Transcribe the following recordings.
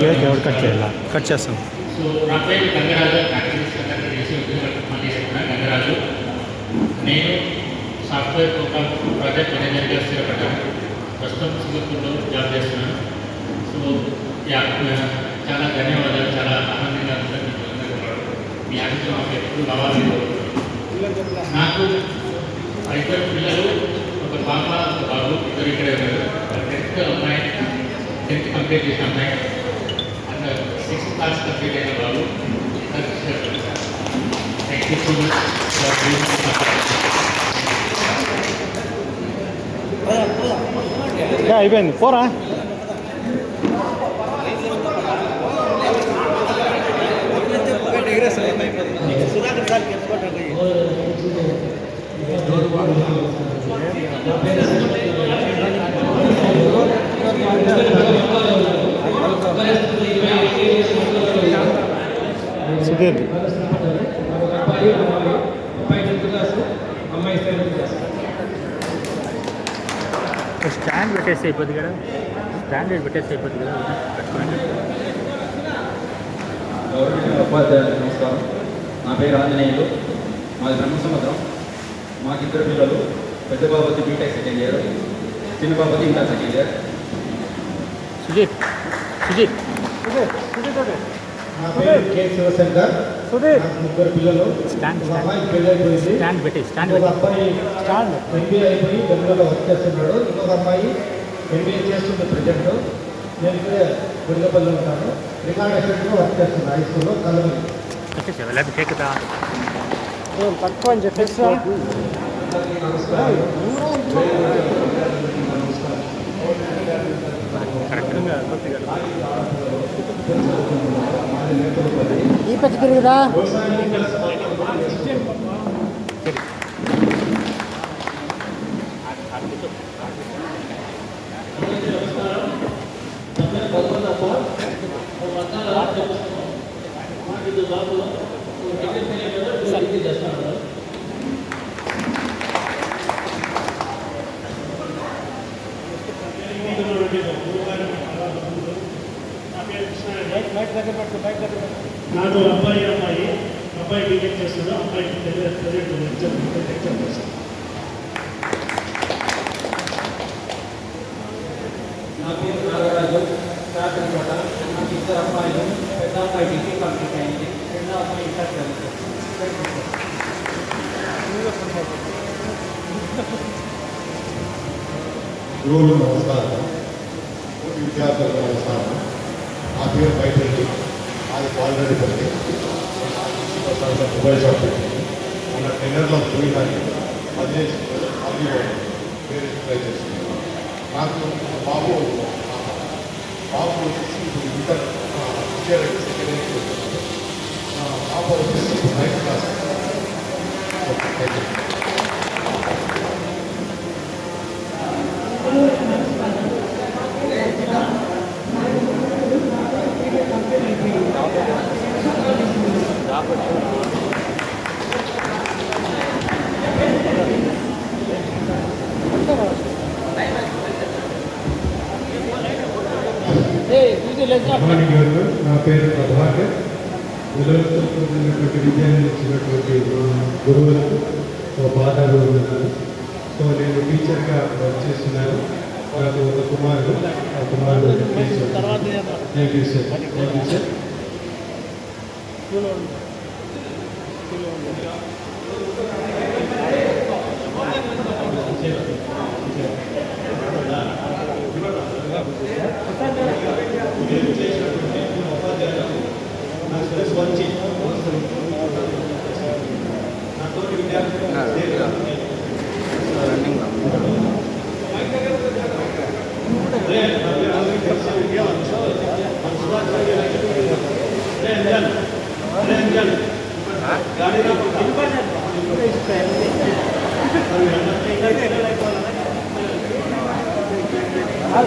Cake ఎవరు cut చేయాలా? Cut చేస్తాం. సో నా పేరు గంగరాజు. గంగరాజు. నేను సాఫ్ట్వేర్ ప్రోగ్రామ్ ప్రాజెక్ట్ మేనేజర్గా స్థిరపడ్డాను. ప్రస్తుతం సింగపూర్లో జాబ్ చేస్తున్నాను. సో చాలా ధన్యవాదాలు. చాలా ఆనందంగా ఉంటుంది. మీ ఆశతో మాకు ఎప్పుడు కావాలి. నాకు 5 పిల్లలు, ఒక పాప, ఒక బాబు. ఇద్దరు ఇక్కడే ఉన్నారు. 10th అమ్మాయి, 10th కంప్లీట్ చేసిన అమ్మాయి, అండ్ 6th క్లాస్ కంప్లీట్ అయిన బాబు. థ్యాంక్ యూ సో మచ్ అయిపోయింది పోరా. సుధాకర్ సార్ సుధీర్ స్టాండ్ పెట్టేసి అయిపోద్ది కదా. స్టాండ్ పెట్టేసి అయిపోద్ది కదా. ఉపాధ్యాయులకు నమస్కారం. నా పేరు ఆంజనేయులు. మాది బ్రహ్మసముద్రం. మాకిద్దరు పిల్లలు. పెద్ద బాబతి బీటెక్ సెకండ్ ఇయర్, చిన్న బాబతి inter second year. Sujith Sujith నా పేరు కె శివశంకర్. ముగ్గురు పిల్లలు. అమ్మాయి పెళ్ళి అయిపోయింది. స్టాండ్ పెట్టి స్టాండ్ ఒక అబ్బాయి ఎంబీఏ అయిపోయి బెంగళూరులో వర్క్ చేస్తున్నాడు. ఇంకొక అమ్మాయి ఎంబీఏ చేస్తుంది ప్రజెంట్. నేను ఇక్కడే గుడిగపల్లి ఉంటాను. రికార్డ్ అసిస్టెంట్గా వర్క్ చేస్తున్నాను హై స్కూల్లో కలవరి. తక్కువ అని చెప్పేసి ఈ పచ్చి తిరుగుదా. నాకు అబ్బాయి బీటెక్ చేస్తున్నాడు. అబ్బాయి ఎగ్జామ్ చేస్తాడు. నా పేరు నాగరాజు. శాసనకోట. నాకు ఇద్దరు అమ్మాయిలు. పెద్ద అమ్మాయి డిగ్రీ కంప్లీట్ అయింది. రెండో అమ్మాయి ఇంటర్ గురువులు నమస్కారం, విద్యార్థులకు నమస్కారం. నా పేరు బయటండి. అది ఆల్రెడీ పెట్టి మొబైల్ షాప్ పెట్టింది. మన టెన్నర్లో పోయినాన్ని 15 వేరే ట్రై చేస్తున్నాను. నాకు బాబు వచ్చేసి ఇప్పుడు ఇంటర్ సెకండ్ ఇయర్ పాప వచ్చేసి 9th class. Okay, thank you. నా పేరు ప్రభాకర్. నిలవెత్తుకున్నటువంటి విద్యాన్ని ఇచ్చినటువంటి గురువులకు బాధలు ఉన్నారు. సో నేను టీచర్గా వర్క్ చేస్తున్నాను. నాకు ఒక కుమారుడు. ఆ కుమారుడు thank you sir. Thank you sir.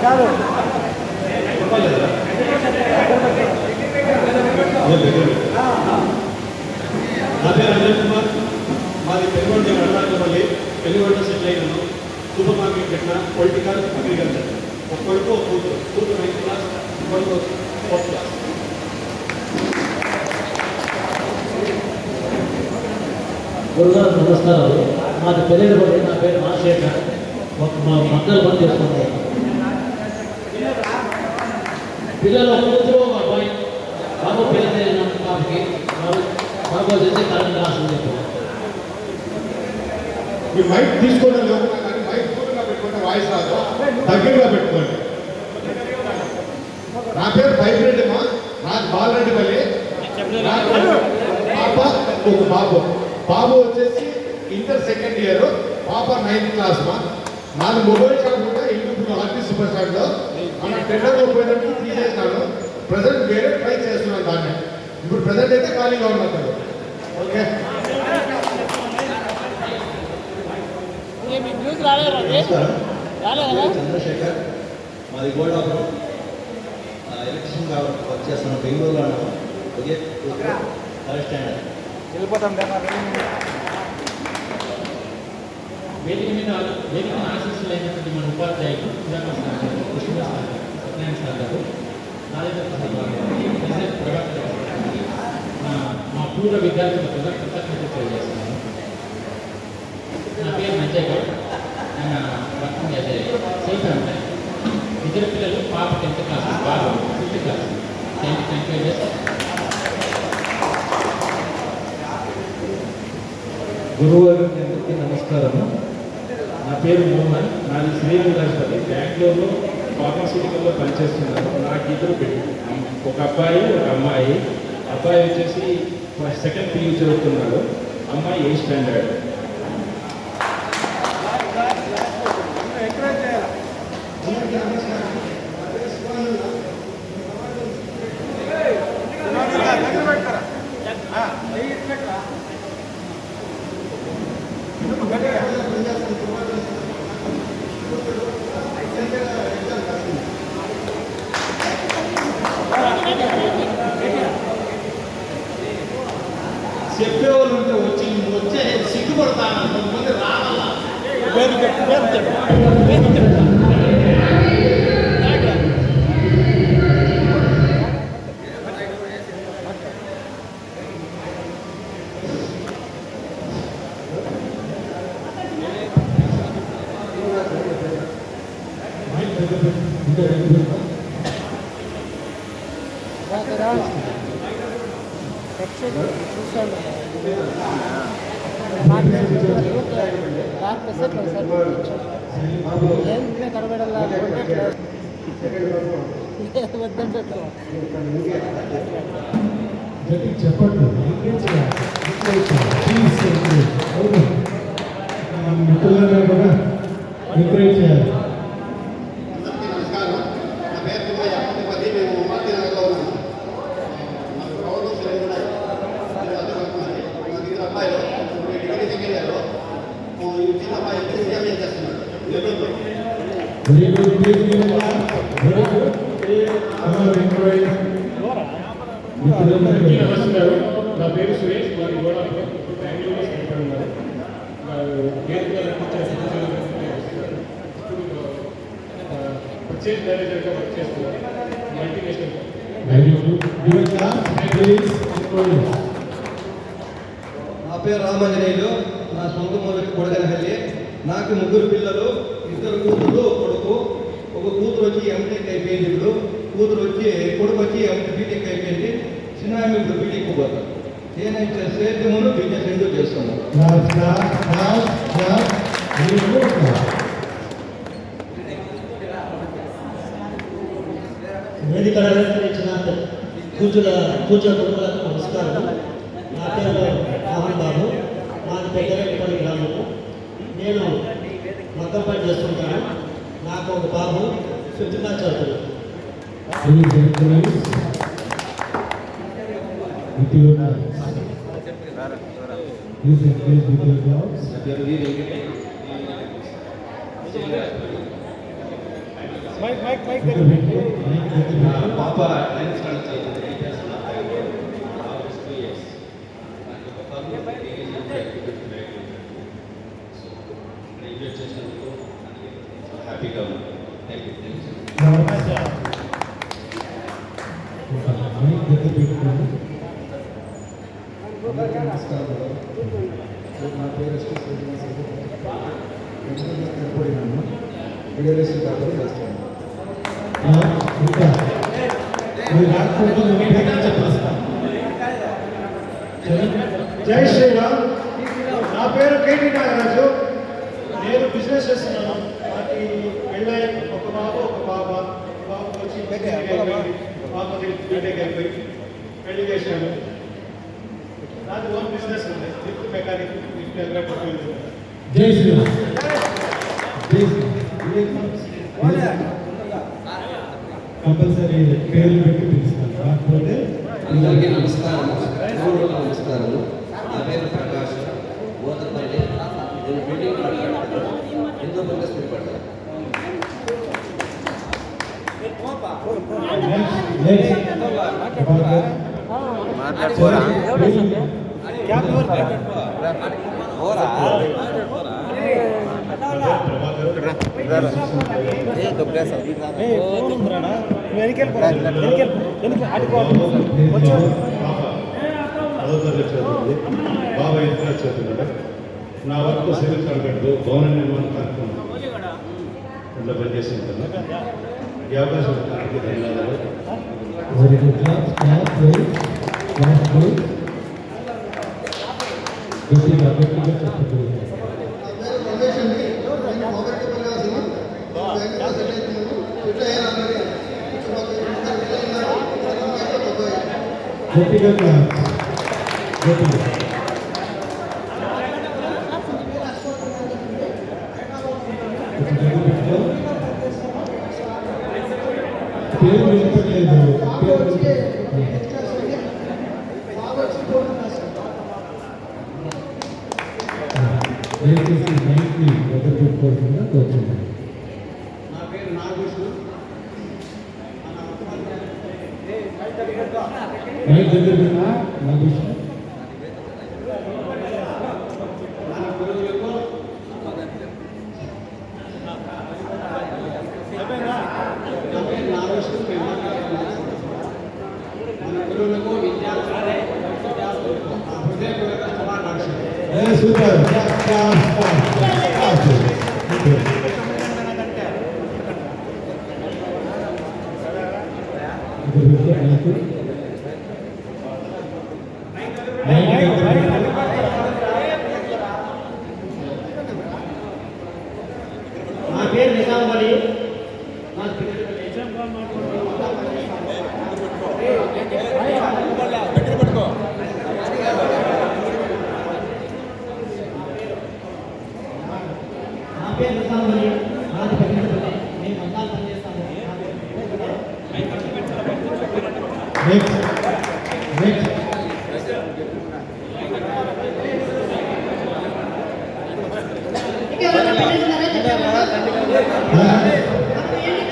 కాదు నా పేరు అనిల్ కుమార్. మాది పెనుగొండ అరుణాచలపల్లి. పెనుగొండ సెటిల్ అయినాను. సూపర్ మార్కెట్ పెట్టిన పొలిటికల్ అగ్రికల్చర్. ఒక కొడుకు ఒక కూతురు. 9th క్లాస్, కొడుకు ఫస్ట్ క్లాస్. గురుగారు నమస్కారాలు. మాది పెళ్ళిపడి, నా పేరు రాజశేఖర్. మా మక్కలు పని చేసుకుంటాం. పిల్లలు కూతురు ఒక అబ్బాయి. బాబు పిల్లలు బాబుకి బాబు వచ్చేసి కరెంట్ రాసింది చెప్పారు. మీ మైక్ తీసుకోవడం లేదు కానీ మైక్ దూరంగా పెట్టుకుంటే వాయిస్ రాదు, దగ్గరగా పెట్టుకోండి. నా పేరు బైపిరెడ్డిమా, నాకు బాలరెడ్డిపల్లి. నాకు పాప ఒక బాబు. బాబు వచ్చేసి ఇంటర్ సెకండ్ ఇయర్, పాప 9th క్లాస్ మా. నాది మొబైల్ షాప్ కూడా ఇల్లు ఆర్టీసీ సూపర్ స్టాండ్లో మన టెండర్లో పోయినట్టు తీసేసినాను. ప్రజెంట్ వేరే ట్రై చేస్తున్నాను దాన్ని. ఇప్పుడు ప్రజెంట్ అయితే ఖాళీగా ఉన్నారు. ఓకే, చంద్రశేఖర్, మాది గోల్డాపురం. ఎలక్ట్రిషియన్ కాబట్టి వర్క్ చేస్తున్నాం. బెంగళూరులో ఉన్నాము. Okay, third standard. వేదిక మీద ఆశీస్సులైనటువంటి మన ఉపాధ్యాయులు సుధాకర్ సార్ గారు, కృష్ణ సార్ గారు, సత్యనారాయణ సార్ గారు, రాజేంద్ర ప్రసాద్ గారు, ప్రెసిడెంట్ ప్రభాకర్ గారు, మా పూర్వ విద్యార్థులకు కూడా కృతజ్ఞతలు తెలియజేస్తున్నాను. నా పేరు మంజయ్ గౌడ్. ఆయన వర్కింగ్ యాజ్ సెల్ఫ్ ఎంప్లాయ్. ఇద్దరు పిల్లలు, పాప 10th క్లాస్, బాబు 5th class. Thank you very much. గురువారికి నమస్కారము. నా పేరు మోహన్. నాది శ్రీనివాసపల్లి. బెంగళూరులో ఫార్మాస్యూటికల్లో పనిచేస్తున్నాను. నాకు ఇద్దరు ఒక అబ్బాయి ఒక అమ్మాయి. అబ్బాయి వచ్చేసి సెకండ్ PU చదువుతున్నాడు, అమ్మాయి 8th స్టాండర్డ్. చెప్పేవాళ్ళు ఉంటే వచ్చే సిగ్గుపడతాను. కొంతమంది రావాలా. చెప్పండి. మిత్రులను కూడా ఎంకరేజ్ చేయాలి. అందరికీ నమస్కారం. నా పేరు తిమ్మయ్య. మేము మార్టీనగర్లో ఉన్నాము. మాకు గవర్నమెంట్ సైడ్ కూడా అర్థమవుతున్నది. మాకు ఇద్దరు అబ్బాయిలు డిగ్రీ సెకండ్ ఇయర్లో. ఈ చిన్న అబ్బాయి CMA చేస్తున్నాడు. Very good. అందరికీ నమస్కారం. నా పేరు సురేష్. మాది గోడాపురం. బెంగళూరులో సెంటర్ ఉన్నారు. పర్చేజ్ మేనేజర్గా వర్క్ చేస్తున్నారు మల్టీనేషనల్. నా పేరు రామాంజనేయులు. నా సొంత మూలకి కొడగనహల్లి. నాకు 3 పిల్లలు, 2 కూతురు కొడుకు. ఒక కూతురు వచ్చి MTech అయిపోయింది. ఇప్పుడు కూతురు వచ్చి కొడుకు వచ్చి BTech అయిపోయింది. చిన్న ఇప్పుడు BTech పోతారు. నేనైతే సేద్యమును బిజినెస్ 2 చేస్తున్నాను. వేదిక అలంకరించిన పూజల గురువులకు నమస్కారం. నా పేరు మోహన్ బాబు. మాది పెద్దరెడ్డిపల్లి గ్రామము. నేను మగ్గం పని చేస్తుంటాను. నాకు ఒక బాబు 5th క్లాస్ చదువుతున్నాడు. పాప 9th స్టాండర్డ్ చదువుతుంది. హ్యాపీగా ఉంది. Thank you. దగ్గర పెట్టుకోండి. అందరికీ నమస్కారం. నా పేరు శ్రీపడినాను రియలైజేషన్ కాబట్టి చేస్తాను. ఇంకా మీరు చెప్పేస్తాను. జై శ్రీరామ్. నా పేరు కేటీ నాగరాజు. నేను బిజినెస్ చేస్తున్నాను. మాకు పెళ్ళై ఒక బాబు ఒక పాప. బాబు వచ్చి పాప బీటెక్ అయిపోయి పెళ్లి చేశాను. నాకు ఓన్ బిజినెస్ ఉంది, లిఫ్ట్ మెకానిక్, లిఫ్ట్ ఎలక్ట్రికల్. జై శ్రీరామ్. జై శ్రీరామ్. కంపల్సరీ పేర్లు పెట్టి పిలుస్తాను. కాకపోతే అందరికీ నమస్కారం. నమస్కారము. నా పేరు ప్రకాష్ ఓతపల్లి. నేను బిల్డింగ్ మాట్లాడుతున్నాను. హిందూ బంధు స్థిరపడతాను. చదువుతుంది. బాబా ఇంట్లో చదువుతున్నాడు. నా వర్క్ సివిల్ కాంట్రాక్ట్ భవన నిర్మాణ కార్యక్రమం ఇంట్లో పనిచేసి ఉంటాను. ఈ అవకాశం ఇచ్చినందుకు ధన్యవాదాలు. Very good job. గట్టిగా చెప్పండి. గట్టిగా గట్టిగా పేరు వినపడలేదు. దయచేసి మైక్ని దగ్గర పెట్టుకోవాల్సిందిగా కోరుతున్నాను. నా పేరు నాగభూషణ్. మైక్ దగ్గర పెట్టినా నాగభూషణ్. సూపర్. నా పేరు నిజాం అలీ. నాది పెద్దపల్లి. నేను మందాలు పనిచేస్తాను.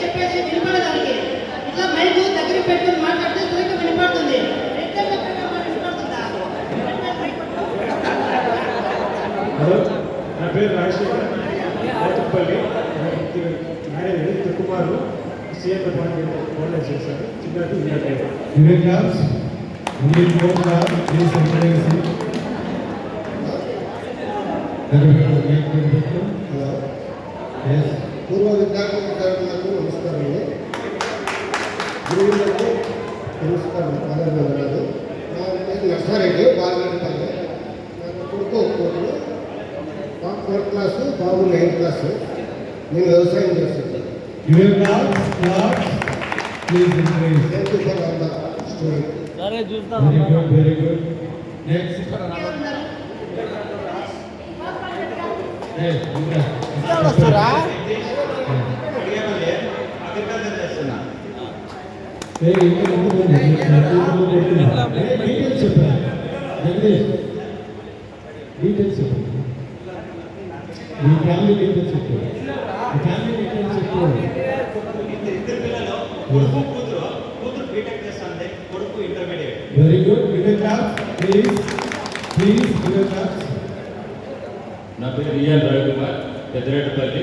చెప్పేది వినపడడానికి ఇట్లా మైకు దగ్గర పెట్టుకుని మాట్లాడితే సరిగ్గా వినపడుతుంది. నా పేరు రాజశేఖర్ ఓతపల్లి. మ్యారేజ్ తిరుకుమారు సీఎం డిపార్ట్మెంట్ చేశారు. చిన్నది పూర్వ విద్యార్థులకు నమస్కారములు. గురువులకు నమస్కారం. పాదాలు. నా పేరు నర్సారెడ్డి బాలరెడ్డిపల్లి. నాకు కొడుకు కూతురు. పాప 4th క్లాసు, బాబు 9th క్లాసు. నేను వ్యవసాయం చేస్తున్నాను. Very good. నెక్స్ట్ డీటెయిల్స్ చెప్పండి. మీ ఫ్యామిలీ డీటెయిల్స్ చెప్పండి. ఫ్యామిలీ డీటెయిల్స్ చెప్పండి. Very good. ప్లీజ్ నా పేరు రియల్ రవికుమార్, పెద్దరెడ్డిపల్లి.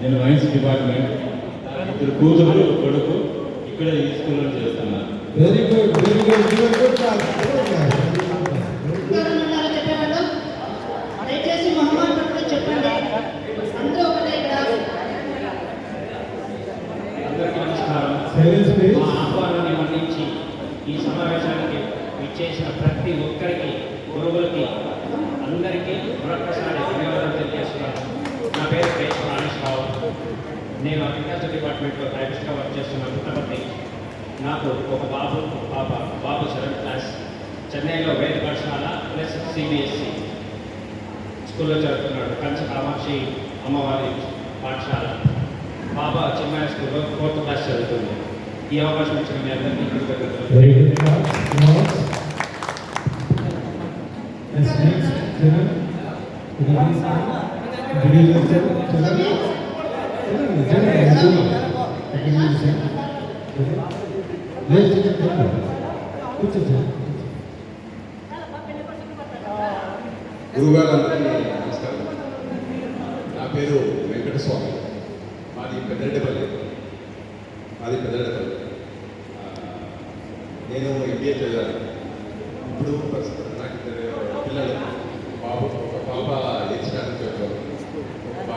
నేను వైన్స్ డిపార్ట్మెంట్. ఇద్దరు కూతురు కొడుకు ఇక్కడ ఈ స్కూల్లో చేస్తున్నాను. Very good. ఉన్నారో చెప్పేవాళ్ళు దయచేసి మొహమ్మద్ పట్టుకొని చెప్పండి. అందరూ ఒకటే ఇక్కడ. అందరికీ నమస్కారం. మా ఆహ్వానాన్ని మన్నించి ఈ సమావేశానికి విచ్చేసిన ప్రతి ఒక్కరికి, గురువులకి, అందరికీ మరొకసారి ధన్యవాదాలు తెలియజేస్తున్నాను. నా పేరు రాజేశ్వరరావు. నేను అగ్రికల్చర్ డిపార్ట్మెంట్లో టైపిస్ట్గా వర్క్ చేస్తున్నాను పుట్టపర్తి. నాకు ఒక బాబు, పాప. బాబు 7th క్లాస్, చెన్నైలో వేద పాఠశాల ప్లస్ CBSE స్కూల్లో చదువుతున్నాడు. కంచి కామాక్షి అమ్మవారి పాఠశాల. పాప చెన్నై స్కూల్లో 4th క్లాస్ చదువుతుంది. ఈ అవకాశం ఇచ్చిన మీ అందరికీ కృతజ్ఞతలు. గురుగారందరికీ నమస్కారం. నా పేరు వెంకటస్వామి. మాది పెద్దరెడ్డిపల్లి. నేను MBA చదివాను. ఇప్పుడు ప్రస్తుతం నాకు పిల్లలు, బాబు, ఒక పాప 8th స్టాండర్డ్ చదువుతారు, ఒక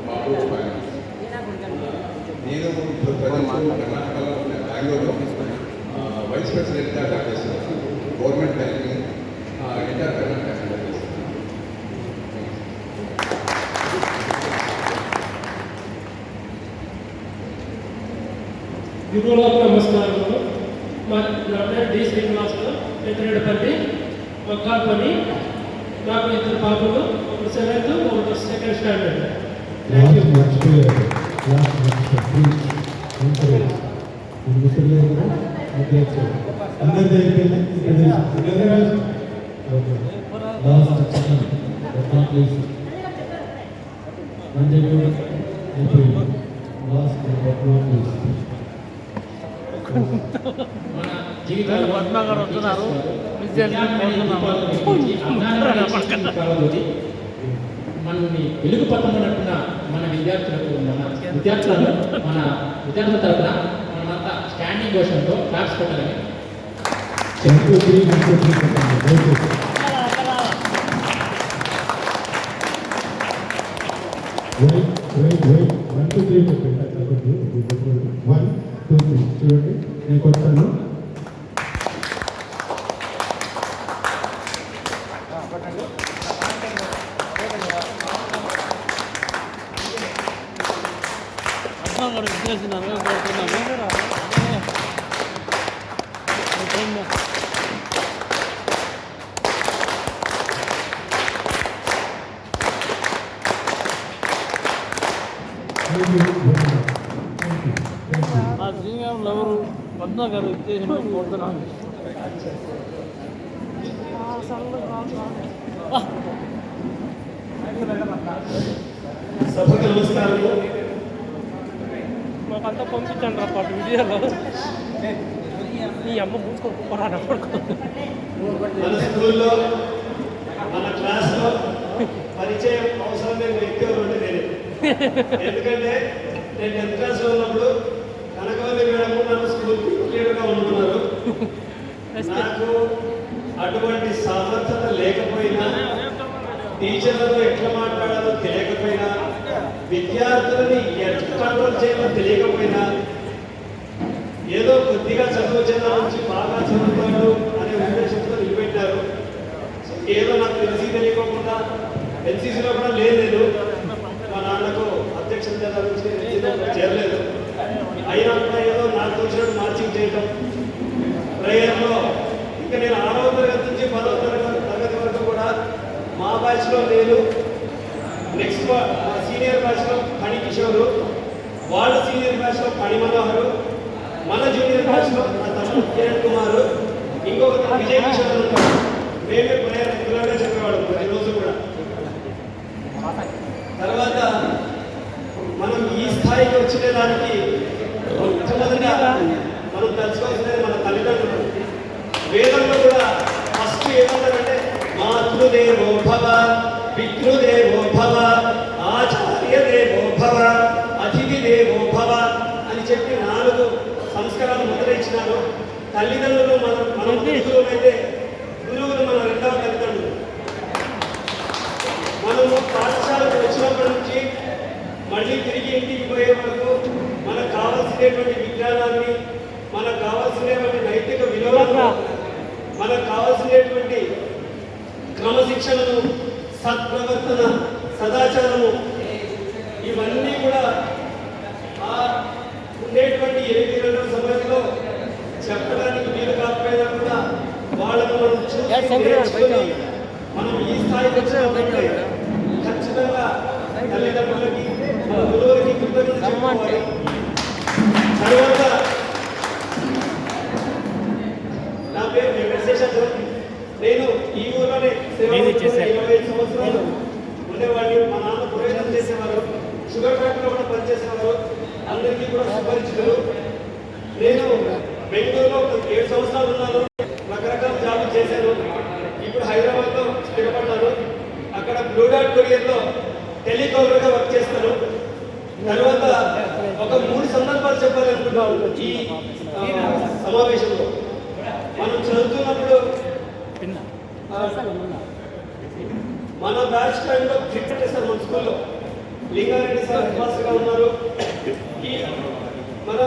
బాబు ఫైనాన్స్. నేను ఇప్పుడు కర్ణాటకలో బెంగళూరులో వైస్ ప్రెసిడెంట్గా జాబ్ చేస్తున్నాను. Government banking enter Karnataka handle చేస్తున్నాను. గురువులకు నమస్కారములు. నా పేరు డి శ్రీనివాసులు, పెద్దరెడ్డిపల్లి, మక్కాల్పల్లి. నాకు 2 పాపలు, ఒకటి 7th, ఒకటి 2nd స్టాండర్డ్. మన జీవితాలు మనల్ని వెలుగు పట్టమన్నట్టున్న మన విద్యార్థులకు, మన విద్యార్థుల తరఫున మనమంతా స్టాండింగ్ క్వశ్చన్తో క్లాప్స్ కొట్టాలని. చూడండి, నేను కొట్టాను. ఎవరు పద్మా గారు ఉద్దేశంలో కోరుతున్నాను. సభకు నమస్కారము. మాకంతా పంపించండి రా పాటు విజయాలు. నీ అమ్మ మూసుకోరా పడుకో. మన స్కూల్లో, మన క్లాస్లో పరిచయం అవసరం లేని వ్యక్తి ఎవరు ఉంటే నేనే. ఎందుకంటే నేను 10th క్లాస్లో ఉన్నప్పుడు కనకవల్లి మేడం నన్ను స్కూల్ లీడర్గా ఉంటున్నారు. నాకు అటువంటి సమర్థత లేకపోయినా, టీచర్లతో ఎట్లా మాట్లాడాలో తెలియకపోయినా, విద్యార్థులని ఎట్లా కంట్రోల్ చేయాలో తెలియకపోయినా, ఏదో కొద్దిగా చదువు చిన్న నుంచి బాగా చదువుతాడు అనే ఉద్దేశంతో నిలబెట్టారు. ఏదో నాకు తెలియకోకుండా NCCలో కూడా లేదు. మా నాన్నకు అధ్యక్షత నుంచి చేరలేదు. అయినా కూడా ఏదో నాకు వచ్చినట్టు మార్చింగ్ చేయటం, ప్రేయర్లో ఇంకా నేను 6వ తరగతి నుంచి 10వ తరగతి వరకు కూడా మా బ్యాచ్లో నేను, నెక్స్ట్ సీనియర్ బ్యాచ్లో పని కిషోరు, వాళ్ళ సీనియర్ బ్యాచ్లో పని మనోహరు, మన జూనియర్ బ్యాచ్లో నా తమ్ముడు కిరణ్ కుమార్, ఇంకొక విజయ్ కిషోర్ ఉంటాడు. మేమే ప్రేయర్ రెగ్యులర్గా చెప్పేవాడు ప్రతిరోజు కూడా. తర్వాత మనం ఈ స్థాయికి వచ్చేదానికి మొట్టమొదటిగా మనం తెలుసుకోవాల్సినది మన తల్లిదండ్రులు. వేదంలో కూడా ఫస్ట్ ఏమంటారంటే మాతృదేవో భవ, పితృదేవో భవ, ఆచార్యదేవో భవ, అతిథి దేవో భవ అని చెప్పి 4 సంస్కారాలు ముద్ర ఇచ్చినారు. తల్లిదండ్రులు మన గురువులు అయితే గురువులు మన రెండవ తల్లిదండ్రులు. మనము పాఠశాలకు వచ్చినప్పటి నుంచి మళ్ళీ తిరిగి ఇంటికి పోయే వరకు మనకు కావాల్సినటువంటి విజ్ఞానాన్ని, మనకు కావాల్సినటువంటి నైతిక విలువలను, మనకు కావాల్సినటువంటి క్రమశిక్షణను, సత్ప్రవర్తన, సదాచారము, ఇవన్నీ కూడా ఉండేటువంటి 8 గంటల సమయంలో చెప్పడానికి వీలు కాకపోయినా కూడా వాళ్ళను మనం చూసి నేర్చుకొని మనం ఈ స్థాయికి వచ్చినప్పుడే ఖచ్చితంగా తల్లిదండ్రులకి, మన గురువులకి కృతజ్ఞతలు చెప్పుకోవాలి. తర్వాత నా పేరు వెంకటేశ్వర. నేను ఈ ఊరిలోనే 25 సంవత్సరాలు ఉండేవాడిని. మా నాన్న ప్రయోజనం చేసేవారు, షుగర్ ఫ్యాక్టరీలో కూడా పనిచేసేవారు, అందరికీ కూడా సుపరిచితులు. నేను బెంగళూరులో 7 సంవత్సరాలు ఉన్నాను, రకరకాల జాబులు చేశాను. ఇప్పుడు హైదరాబాద్లో స్థిరపడ్డాను. అక్కడ బ్లూ డాట్ కొరియర్లో టెలికాలర్గా వర్క్ చేస్తాను. తర్వాత ఒక 3 సందర్భాలు చెప్పాలనుకున్నాను ఈ సమావేశంలో. మనం చదువుతున్నప్పుడు మన బ్యాచ్ టైంలో క్రికెట్ చేస్తారు మన స్కూల్లో. లింగారెడ్డి సార్ హెడ్ మాస్టర్గా ఉన్నారు. ఈ మన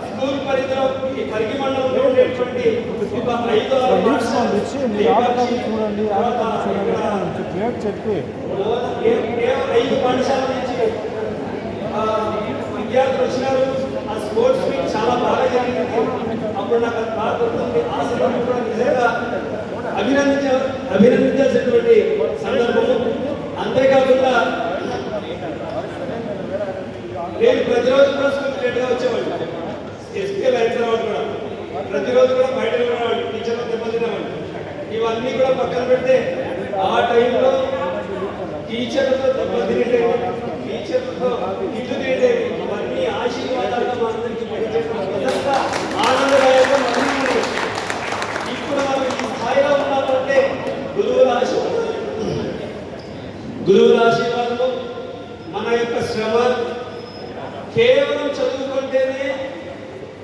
స్కూల్ పరిధిలో ఈ పరిగి మండలంలో ఉండేటువంటి ఒక 5-6 పాఠశాల నుంచి విద్యార్థులు వచ్చినారు. ఆ స్పోర్ట్స్ మీట్ చాలా బాగా జరిగింది. అప్పుడు నాకు అది బాగా గుర్తుంది. ఆ సందర్భం కూడా నిజంగా అభినందించాల్సినటువంటి సందర్భము. అంతేకాకుండా నేను ప్రతిరోజు కూడా స్కూల్కి లేట్గా వచ్చేవాడిని. ఎస్పీఎల్ అయిన తర్వాత కూడా ప్రతిరోజు కూడా బయట వెళ్ళేవాడిని, టీచర్లు దెబ్బతినేవాడిని. ఇవన్నీ కూడా పక్కన పెడితే ఆ టైంలో టీచర్లతో దెబ్బతినేవి, టీచర్లతో ఇల్లు తినేవి, ఇవన్నీ ఆశీర్వాదాలుగా మా అందరికీ నిజంగా ఆనందదాయకం. ఇప్పుడు మనం ఈ స్థాయిలో ఉన్నామంటే గురువుల ఆశీర్వాదము, మన యొక్క శ్రమ. కేవలం చదువుకుంటేనే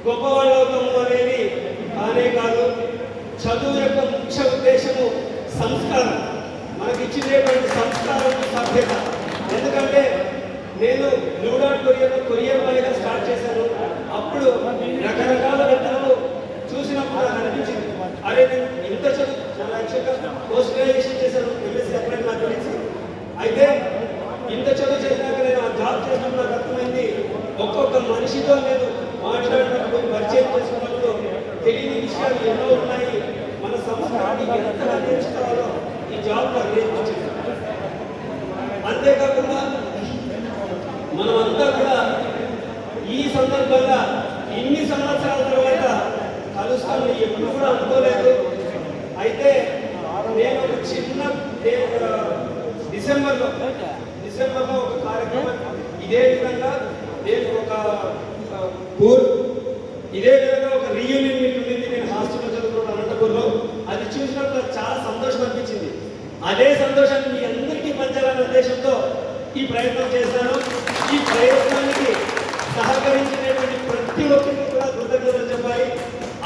గొప్పవాళ్ళు అవుతాము అనేది కానే కాదు. చదువు యొక్క ముఖ్య ఉద్దేశము సంస్కారం, మనకి ఇచ్చినటువంటి సంస్కారం, సభ్యత. ఎందుకంటే నేను బ్లూ డాట్ కొరియర్ బాయ్గా స్టార్ట్ చేశాను. అప్పుడు రకరకాల వ్యక్తులు చూసినప్పుడు నాకు అనిపించింది, అరే నేను ఇంత చదువు యాక్చువల్గా పోస్ట్ గ్రాడ్యుయేషన్ చేశాను, ఎంఎస్సీ అప్లైడ్ నాకు తెలిసి. అయితే ఇంత చదువు చేసినాక నేను ఆ జాబ్ చేసినప్పుడు నాకు అర్థమైంది, ఒక్కొక్క మనిషితో నేను మాట్లాడినప్పుడు, పరిచయం చేసుకున్నప్పుడు తెలియని విషయాలు ఎన్నో ఉన్నాయి. మన సంస్కారాన్ని ఎంతగా నేర్చుకోవాలో ఈ జాబ్ నాకు నేర్పించింది. అంతేకాకుండా మనమంతా కూడా ఈ సందర్భంగా ఇన్ని సంవత్సరాల తర్వాత కలుస్తామని ఎప్పుడు కూడా అనుకోలేదు. అయితే నేను ఒక చిన్న డిసెంబర్లో ఒక కార్యక్రమం ఇదే విధంగా నేను ఇదే విధంగా ఒక రీయూనియన్ మీట్ ఉండింది. నేను హాస్టల్లో చదువుకున్న అనంతపూర్లో. అది చూసినప్పుడు నాకు చాలా సంతోషం అనిపించింది. అదే సంతోషాన్ని మీ అందరికీ పంచాలనే ఉద్దేశంతో ఈ ప్రయత్నం చేశాను. ఈ ప్రయత్నానికి సహకరించినటువంటి ప్రతి ఒక్కరికి కూడా కృతజ్ఞతలు చెప్పాలి.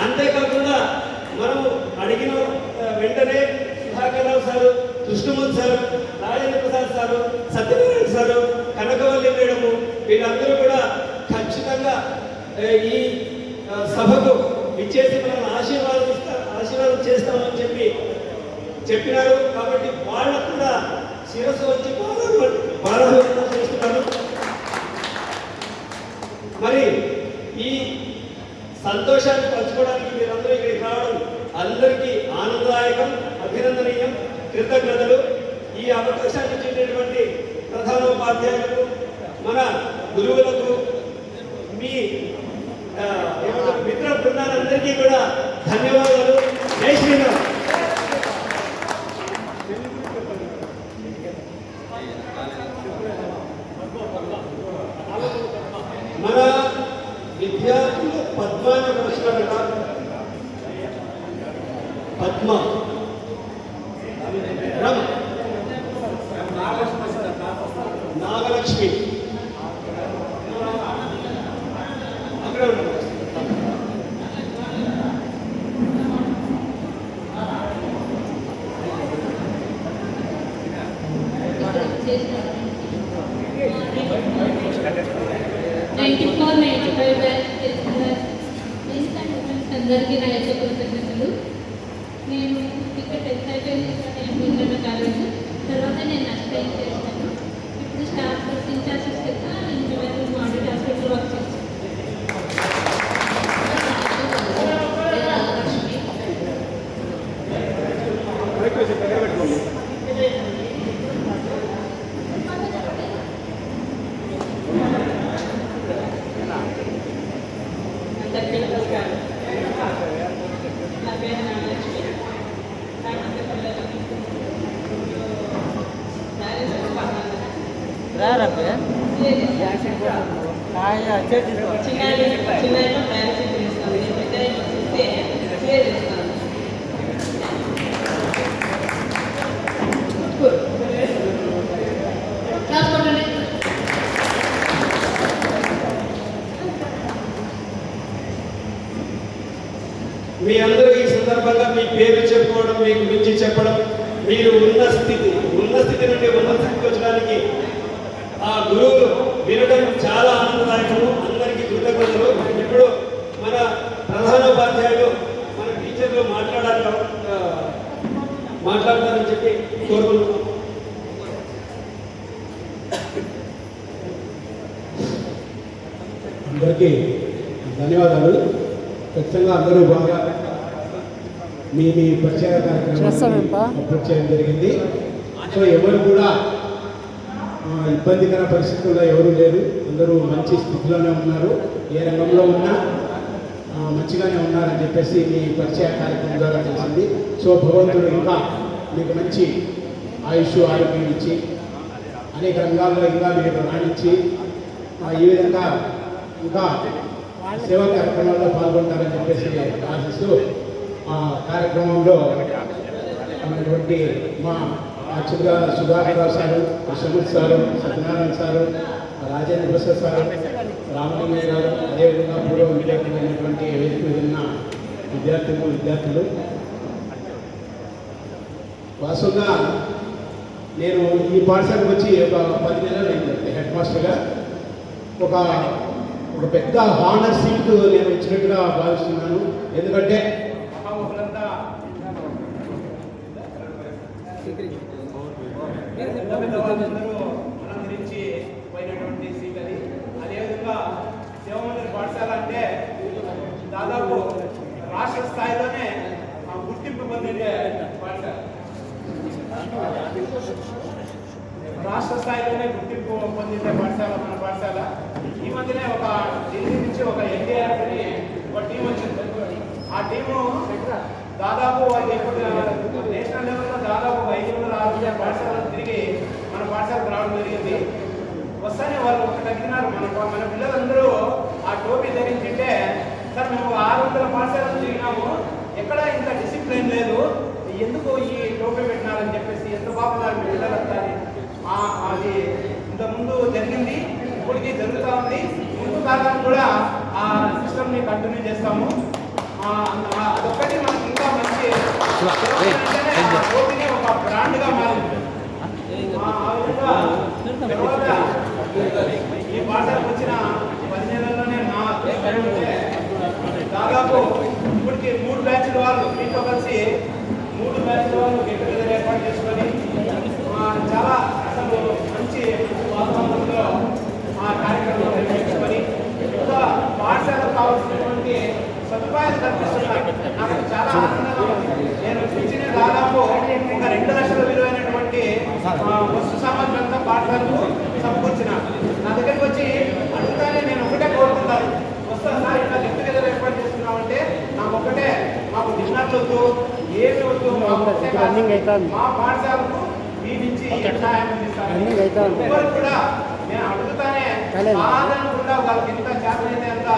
అంతేకాకుండా మనము అడిగిన వెంటనే Sudhakar Rao sir, Krishnamurthy sir, Rajendra Prasad sir, Satyanarayana sir, Kanakavalli madam, వీళ్ళందరూ కూడా ఖచ్చితంగా ఈ సభకు ఇచ్చేసి మనం ఆశీర్వాదం చేస్తామని చెప్పినారు. కాబట్టి వాళ్ళకు కూడా శిరస్సు వచ్చి బాధ చేస్తున్నాను. మరి ఈ సంతోషాన్ని పంచుకోవడానికి మీరందరూ ఇక్కడికి రావడం అందరికీ ఆనందదాయకం, అభినందనీయం. కృతజ్ఞతలు. ఈ అవకాశాన్ని ఇచ్చినటువంటి ప్రధానోపాధ్యాయులకు, మన గురువులకు, మీ మిత్ర బృందాలందరికీ కూడా ధన్యవాదాలు. జై శ్రీరామ్. మన విద్యార్థులు పద్మాన్ని వచ్చినట్ట పద్మ నాగలక్ష్మి అక్కడ అందరికీ నా యొక్క కృతజ్ఞతలు. నేను ఇక్కడ 10th అయిపోయింది కాలేజ్, తర్వాత నేను నర్సింగ్ చేస్తాను. ఇప్పుడు స్టాఫ్ ఇన్ఛార్జెస్ కింద నేను ఆడిట్ హాస్పిటల్ వర్క్ చేస్తాను. మీ అందరూ ఈ సందర్భంగా మీ పేరు చెప్పుకోవడం, మీకు మించి చెప్పడం, మీరు ఉన్న స్థితి నుండి ఉన్న స్థితికి వచ్చడానికి ఆ గురువులు వినడం చాలా ఆనందదాయకము. అందరికీ కృతజ్ఞతలు. ఇప్పుడు మన ప్రధానోపాధ్యాయులు మన టీచర్లు మాట్లాడతారని చెప్పి కోరుకుంటున్నాం. అందరికీ ధన్యవాదాలు. ఖచ్చితంగా అందరూ బాగా మీ పరిచయ కార్యక్రమం అప్లోడ్ చేయడం జరిగింది. సో ఎవరు కూడా ఇబ్బందికర పరిస్థితుల్లో ఎవరు లేరు, అందరూ మంచి స్థితిలోనే ఉన్నారు. ఏ రంగంలో ఉన్నా మంచిగానే ఉన్నారని చెప్పేసి మీ పరిచయ కార్యక్రమం ద్వారా తెలిసింది. సో భగవంతుడు ఇంకా మీకు మంచి ఆయుష్ ఆరోగ్యం ఇచ్చి అనేక రంగాల్లో ఇంకా మీరు రాణించి ఈ విధంగా ఇంకా సేవా కార్యక్రమాల్లో పాల్గొంటారని చెప్పేసి ఆశిస్తూ ఆ కార్యక్రమంలో ఉన్నటువంటి మా యాక్చువల్గా Sudhakar sir, Sumit sir, Satyanarayana sir, Rajendra Prasad sir, Ramalingaiah గారు, అదేవిధంగా పూర్వ విలేకరులైనటువంటి వేదిక మీద ఉన్న విద్యార్థులు వాస్తవంగా నేను ఈ పాఠశాలకు వచ్చి ఒక 10 నెలలు అయింది హెడ్ మాస్టర్గా. ఒక పెద్ద హానర్ సీట్ నేను ఇచ్చినట్టుగా భావిస్తున్నాను. ఎందుకంటే మన గురించి పోయినటువంటి సీట్ అది. అదేవిధంగా శివమందిర పాఠశాల అంటే దాదాపు రాష్ట్ర స్థాయిలోనే గుర్తింపు పొందిన పాఠశాల. రాష్ట్ర స్థాయిలోనే గుర్తింపు పొందిన పాఠశాల మన పాఠశాల. ఈ మధ్యనే ఒక ఢిల్లీ నుంచి ఒక ఎన్డీఆర్ఎఫ్ అని ఒక టీం వచ్చింది. ఆ టీము దాదాపు నేషనల్ లెవెల్లో దాదాపు 500-600 పాఠశాలను తిరిగి మన పాఠశాలకు రావడం జరిగింది. వస్తానే వాళ్ళు ఒకటి అడిగినారు, మన పిల్లలందరూ ఆ టోపీ ధరించింటే, సార్ మేము 600 పాఠశాలను తిరిగినాము, ఎక్కడ ఇంత డిసిప్లిన్ లేదు, ఎందుకు ఈ టోపీ పెట్టినారని చెప్పేసి ఎంత బాగున్నారు మీ పిల్లలంతా. అది ఇంతకుముందు జరిగింది, ఇప్పటికీ జరుగుతూ ఉంది. ముందు కాలం కూడా ఆ సిస్టమ్ని కంటిన్యూ చేస్తాము. అదొక్కటి మనకి ఇంకా మంచి టోపీని ఒక బ్రాండ్గా మారింది. ఈ పాఠశాలకు వచ్చిన 10 నెలల్లోనే దాదాపు ఇప్పటికి 3 బ్యాచ్ల వాళ్ళు మీతో కలిసి 3 బ్యాచ్ల వాళ్ళు గెట్ టుగెదర్ ఏర్పాటు చేసుకొని చాలా అసలు మంచి వాతావరణంలో ఆ కార్యక్రమం నిర్వహించుకొని ఇంకా పాఠశాలకు కావాల్సినటువంటి సదుపాయాలు కల్పిస్తున్నారు. నాకు చాలా ఆనందంగా ఉంది. నేను ఇచ్చిన దాదాపు ఒక 2 లక్షల విలువైనటువంటి వస్తు సామాగ్రంతా పాఠశాలకు సమకూర్చిన. నా దగ్గరికి వచ్చి అడుగుతానే నేను ఒకటే కోరుకుంటాను, వస్తాను సార్ ఇట్లా గెట్ టుగెదర్ ఏర్పాటు చేస్తున్నామంటే నాకు ఒకటే, మాకు డిన్నర్లు వద్దు, ఏమి వద్దు, మా పాఠశాలకు మీ నుంచి సహాయం అందిస్తాను. ఎవరు కూడా నేను అడుగుతానే కాదనకుండా వాళ్ళకి ఎంత చేతనైతే అంత.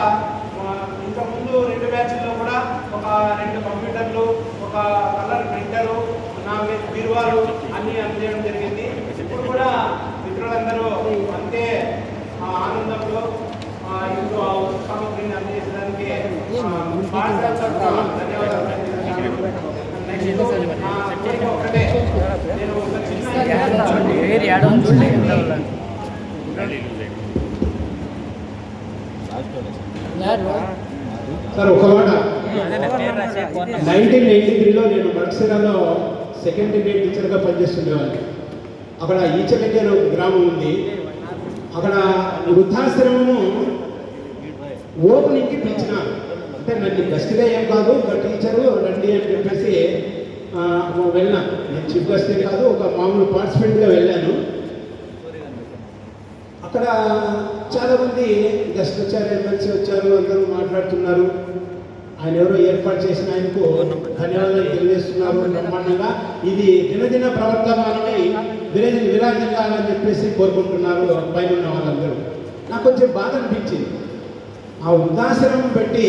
ఇంతకుముందు 2 బ్యాచ్ల్లో కూడా ఒక 2 కంప్యూటర్లు, ఒక కలర్ ప్రింటరు, 4 బీరువాలు అన్నీ అందజేయడం జరిగింది. ఇప్పుడు కూడా మిత్రులందరూ అంతే ఆనందంలో ఇంట్లో సామగ్రిని అందజేసడానికి ధన్యవాదాలు. ఒకటే నేను ఒక సార్ ఒక మాట 1993లో నేను మడసిరాలో సెకండ్ గ్రేడ్ టీచర్గా పనిచేస్తుండేవాడిని. అక్కడ ఈచగడ్డ అనే ఒక గ్రామం ఉంది. అక్కడ వృద్ధాశ్రమము ఓపెనింగ్కి పిలిచినారు. అంటే నన్ను గెస్ట్గా ఏం కాదు, ఒక టీచరు రండి అని చెప్పేసి వెళ్ళాను. నేను చీఫ్ గెస్టే కాదు, ఒక మామూలు పార్టిసిపెంట్గా వెళ్ళాను. అక్కడ చాలామంది గెస్ట్ వచ్చారు, ఎమ్మెల్సీ వచ్చారు, అందరూ మాట్లాడుతున్నారు. ఆయన ఎవరో ఏర్పాటు చేసిన ఆయనకు ధన్యవాదాలు తెలియజేస్తున్నారు బ్రహ్మాండంగా. ఇది దినదిన ప్రవర్తమానమై విరాజిల్లాలని చెప్పేసి కోరుకుంటున్నారు పైన ఉన్న వాళ్ళందరూ. నాకు కొంచెం బాధ అనిపించింది. ఆ వృద్ధాశ్రమం పెట్టి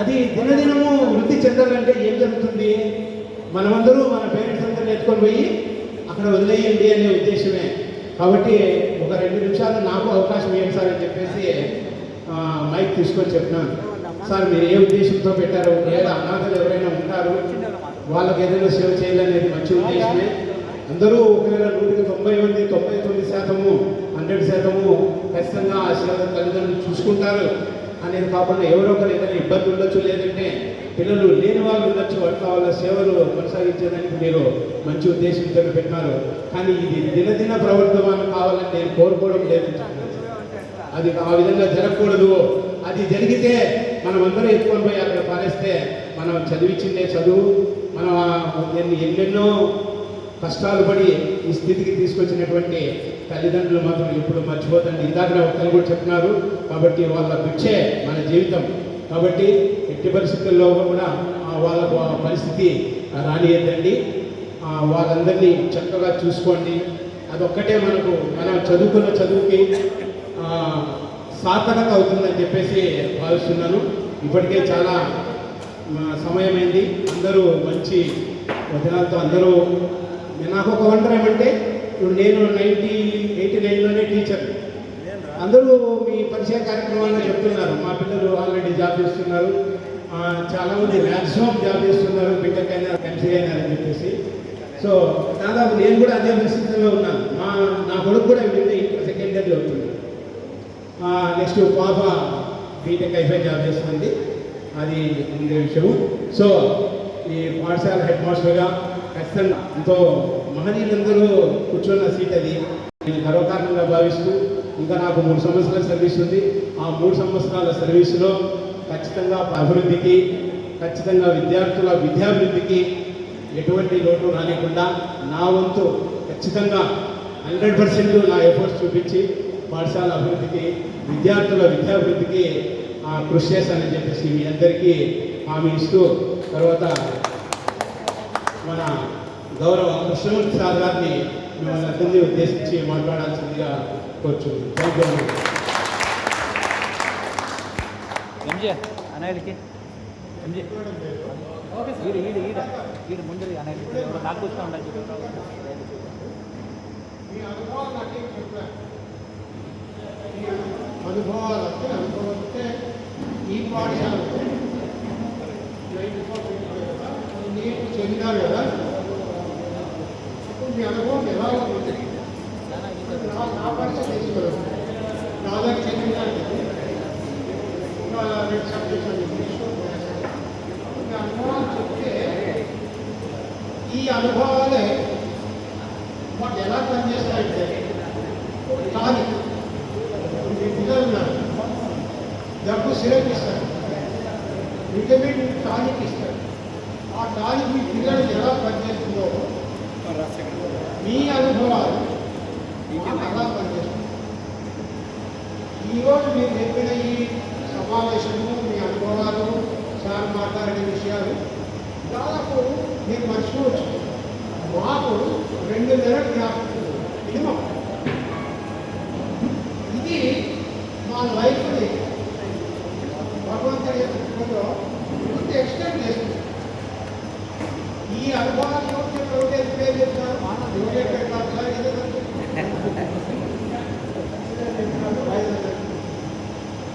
అది దినదినము వృద్ధి చెందాలంటే ఏం జరుగుతుంది? మనమందరూ మన పేరెంట్స్ అందరూ ఎత్తుకొని పోయి అక్కడ వదిలేయండి అనే ఉద్దేశమే. కాబట్టి ఒక 2 నిమిషాలు నాకు అవకాశం ఇవ్వండి సార్ అని చెప్పేసి మైక్ తీసుకొని చెప్తున్నాను. సార్ మీరు ఏ ఉద్దేశంతో పెట్టారు? లేదా అనాథలు ఎవరైనా ఉంటారు, వాళ్ళకి ఏదైనా సేవ చేయాలనేది మంచి ఉద్దేశమే. అందరూ ఒకవేళ 190 మంది 99% 100% ఖచ్చితంగా ఆ సేవ తల్లిదండ్రులు చూసుకుంటారు అనేది కాకుండా ఎవరో ఒకరు ఏదైనా ఇబ్బంది ఉండొచ్చు, లేదంటే పిల్లలు లేని వాళ్ళు ఉండొచ్చు, అట్లా వాళ్ళ సేవలు కొనసాగించేదానికి మీరు మంచి ఉద్దేశంతో పెట్టినారు. కానీ ఇది దినదిన ప్రవర్తమానం కావాలని నేను కోరుకోవడం లేదు. అది ఆ విధంగా జరగకూడదు. అది జరిగితే మనం అందరూ ఎత్తుకొని పోయి అక్కడ పారేస్తే మనం చదివించిందే చదువు, మనం ఎన్నెన్నో కష్టాలు పడి ఈ స్థితికి తీసుకొచ్చినటువంటి తల్లిదండ్రులు మాత్రం ఇప్పుడు మర్చిపోతండి. ఇందాక ఒకరు కూడా చెప్తున్నారు. కాబట్టి వాళ్ళ భిక్షే మన జీవితం. కాబట్టి ఎట్టి పరిస్థితుల్లో కూడా వాళ్ళ పరిస్థితి రానియద్దండి. వాళ్ళందరినీ చక్కగా చూసుకోండి. అదొక్కటే మనం చదువుకున్న చదువుకి సార్థకత అవుతుందని చెప్పేసి భావిస్తున్నాను. ఇప్పటికే చాలా సమయమైంది. అందరూ మంచి వచనాలతో అందరూ. నాకు ఒక వండర్ ఏమంటే, ఇప్పుడు నేను 1989లోనే టీచర్. అందరూ మీ పరిచయ కార్యక్రమాల్లో చెప్తున్నారు మా పిల్లలు ఆల్రెడీ జాబ్ చేస్తున్నారు, చాలామంది మ్యాక్సిమం జాబ్ చేస్తున్నారు, బిడ్డక్ అయినా ఎంసీ అయినా అని చెప్పేసి. సో దాదాపు నేను కూడా అదే పరిస్థితుల్లో ఉన్నాను. నా కొడుకు కూడా ఇంటర్ సెకండ్ ఇయర్లో అవుతుంది. నెక్స్ట్ పాప బీటెక్ అయిపోయి జాబ్ చేస్తుంది. అది ఇంకే విషయం. సో ఈ పాఠశాల హెడ్ మాస్టర్గా ఖచ్చితంగా ఎంతో మహనీయులందరూ కూర్చున్న సీట్ అది. నేను గర్వకారణంగా భావిస్తూ ఇంకా నాకు 3 సంవత్సరాల సర్వీస్ ఉంది. ఆ 3 సంవత్సరాల సర్వీసులో ఖచ్చితంగా అభివృద్ధికి, ఖచ్చితంగా విద్యార్థుల విద్యాభివృద్ధికి ఎటువంటి లోటు రానికుండా నా వంతు ఖచ్చితంగా 100% నా ఎఫర్ట్స్ చూపించి పాఠశాల అభివృద్ధికి, విద్యార్థుల విద్యాభివృద్ధికి కృషి చేస్తానని చెప్పేసి మీ అందరికీ హామీ ఇస్తూ, తర్వాత మన గౌరవ కృష్ణమూర్తి సార్ గారిని మిమ్మల్ని అందరినీ ఉద్దేశించి మాట్లాడాల్సిందిగా కోరుచున్నాను. Thank you. అనాయలకి ముందు అనాయలకి నాకు వస్తూ ఉండాలి. అనుభవాలంటే ఈ పాఠశాల నీకు చెందినారు కదా, మీ అనుభవం ఎలా ఉంది? నా పరిస్థితి తీసుకోవడం నా దగ్గర చెందిన 2 సబ్జెక్ట్స్ ఇంగ్లీష్ మీ అనుభవాలు చెప్తే ఈ అనుభవాలే మాకు ఎలా పనిచేస్తాయంటే, కానీ మీ పిల్లలు ఉన్నారు, డబ్బు సిరప్ ఇస్తారు, విటమిన్ టానిక్ ఇస్తారు. ఆ టానిక్ మీ పిల్లలు ఎలా పనిచేస్తుందో మీ అనుభవాలు ఎలా పనిచేస్తుంది. ఈరోజు మీరు చెప్పిన ఈ సమావేశము, మీ అనుభవాలు, సార్ మాట్లాడే విషయాలు దాదాపు మీరు మర్చిపోవచ్చు. మాకు 2 నెలలు జ్ఞాపకం మినిమం. ఇది మా లైఫ్ని భగవంతుడి యొక్క పూర్తి ఎక్స్టెండ్ చేస్తుంది. ఈ అనుభవాలు ఎవరైతే పేరు చెప్తారు, ఎవరే పెట్టారు సార్,